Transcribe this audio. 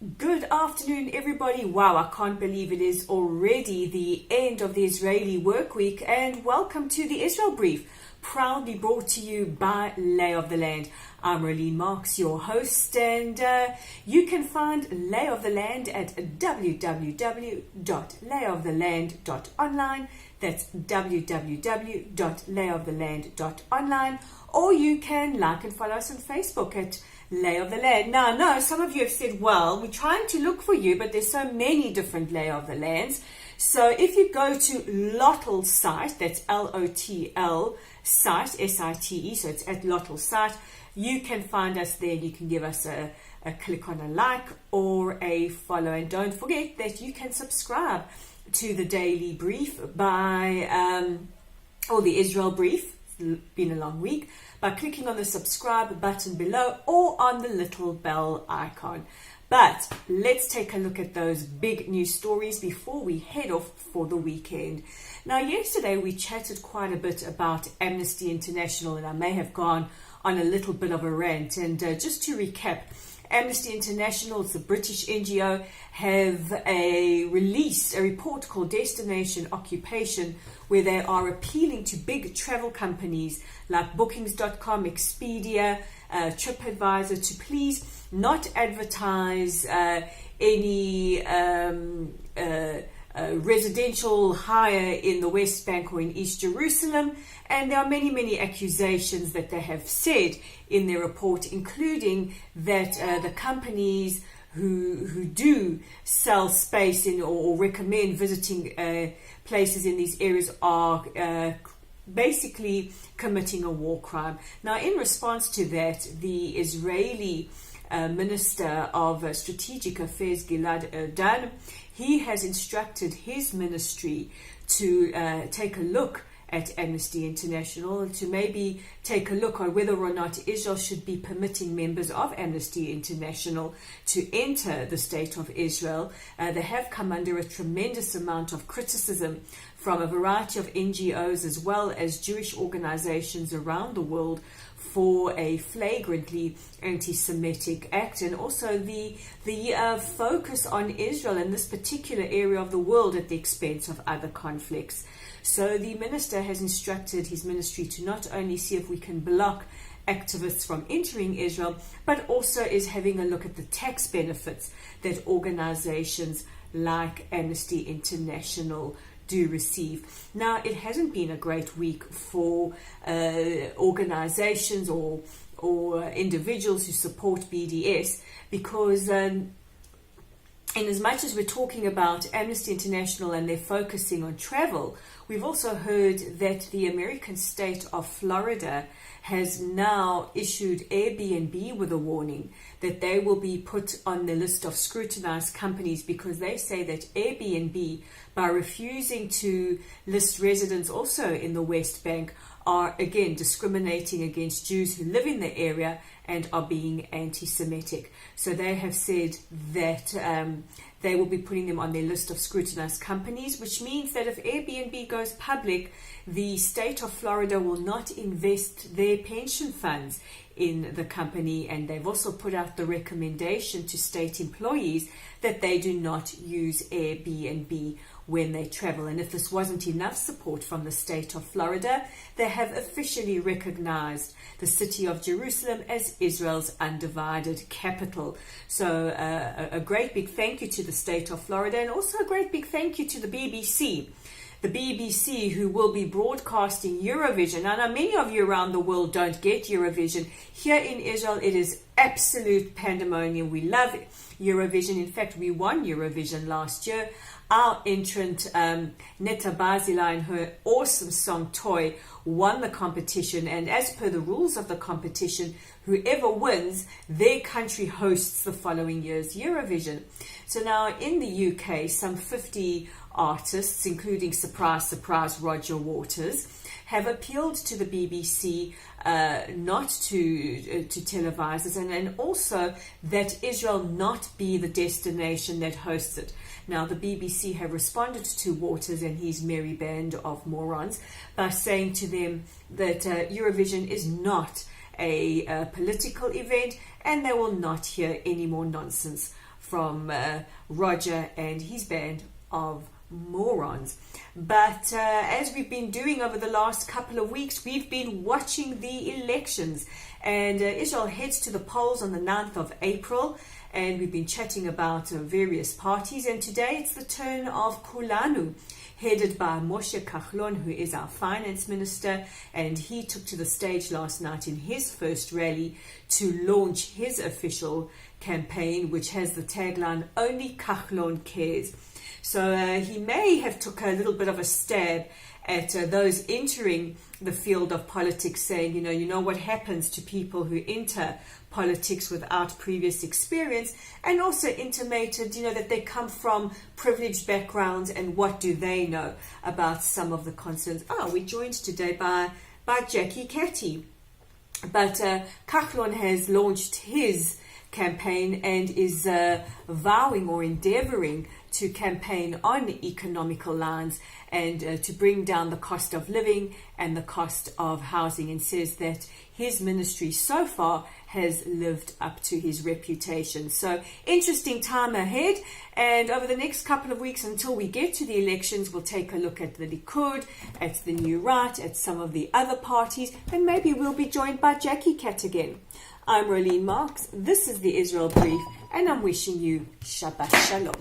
Good afternoon, everybody. Wow, I can't believe it is already the end of the Israeli work week, and welcome to the Israel Brief, proudly brought to you by Lay of the Land. I'm Rolene Marks, your host, and you can find Lay of the Land at www.layoftheland.online. That's www.layoftheland.online, or you can like and follow us on Facebook at Lay of the Land. Now, I know some of you have said, well, we're trying to look for you, but there's so many different Lay of the Lands. So if you go to Lotl site, that's L-O-T-L site, S-I-T-E, so it's at Lotl site, you can find us there. You can give us a click on a like or a follow. And don't forget that you can subscribe to the Daily Brief or the Israel Brief. It's been a long week, by clicking on the subscribe button below or on the little bell icon. But let's take a look at those big news stories before we head off for the weekend. Now, yesterday we chatted quite a bit about Amnesty International, and I may have gone on a little bit of a rant. And just to recap, Amnesty International, it's a British NGO, have released a report called Destination Occupation, where they are appealing to big travel companies like Bookings.com, Expedia, TripAdvisor to please not advertise any residential hire in the West Bank or in East Jerusalem. And there are many, many accusations that they have said in their report, including that the companies who do sell space in or recommend visiting places in these areas are basically committing a war crime. Now, in response to that, the Israeli Minister of Strategic Affairs, Gilad Erdan, he has instructed his ministry to take a look at Amnesty International, to maybe take a look on whether or not Israel should be permitting members of Amnesty International to enter the state of Israel. They have come under a tremendous amount of criticism from a variety of NGOs as well as Jewish organizations around the world for a flagrantly anti-Semitic act, and also the focus on Israel in this particular area of the world at the expense of other conflicts. So the minister has instructed his ministry to not only see if we can block activists from entering Israel, but also is having a look at the tax benefits that organizations like Amnesty International do receive. Now, it hasn't been a great week for organizations or individuals who support BDS, because in as much as we're talking about Amnesty International and they're focusing on travel, we've also heard that the American state of Florida has now issued Airbnb with a warning that they will be put on the list of scrutinized companies, because they say that Airbnb, by refusing to list residents also in the West Bank, are again discriminating against Jews who live in the area and are being anti-Semitic. So they have said that they will be putting them on their list of scrutinized companies, which means that if Airbnb goes public, the state of Florida will not invest their pension funds in the company. And they've also put out the recommendation to state employees that they do not use Airbnb when they travel. And if this wasn't enough support from the state of Florida, they have officially recognized the city of Jerusalem as Israel's undivided capital. So a great big thank you to the state of Florida, and also a great big thank you to the BBC. The BBC, who will be broadcasting Eurovision. I know many of you around the world don't get Eurovision. Here in Israel, it is absolute pandemonium. We love Eurovision. In fact, we won Eurovision last year. Our entrant, Netta Barzilai, and her awesome song Toy won the competition. And as per the rules of the competition, whoever wins, their country hosts the following year's Eurovision. So now in the UK, some 50 artists, including surprise, surprise, Roger Waters, have appealed to the BBC not to televise it, and also that Israel not be the destination that hosts it. Now, the BBC have responded to Waters and his merry band of morons by saying to them that Eurovision is not a political event, and they will not hear any more nonsense from Roger and his band of morons. But as we've been doing over the last couple of weeks, we've been watching the elections, and Israel heads to the polls on the 9th of April, and we've been chatting about various parties, and today it's the turn of Kulanu, headed by Moshe Kahlon, who is our finance minister, and he took to the stage last night in his first rally to launch his official campaign, which has the tagline, "Only Kahlon cares." So he may have took a little bit of a stab at those entering the field of politics, saying, you know what happens to people who enter politics without previous experience, and also intimated, that they come from privileged backgrounds, and what do they know about some of the concerns. We're joined today by Jacky Catty. But Kahlon has launched his campaign and is vowing or endeavoring to campaign on economical lines and to bring down the cost of living and the cost of housing, and says that his ministry so far has lived up to his reputation. So interesting time ahead, and over the next couple of weeks until we get to the elections, we'll take a look at the Likud, at the New Right, at some of the other parties, and maybe we'll be joined by Jacky Catty again. I'm Rolene Marks, this is the Israel Brief, and I'm wishing you Shabbat Shalom.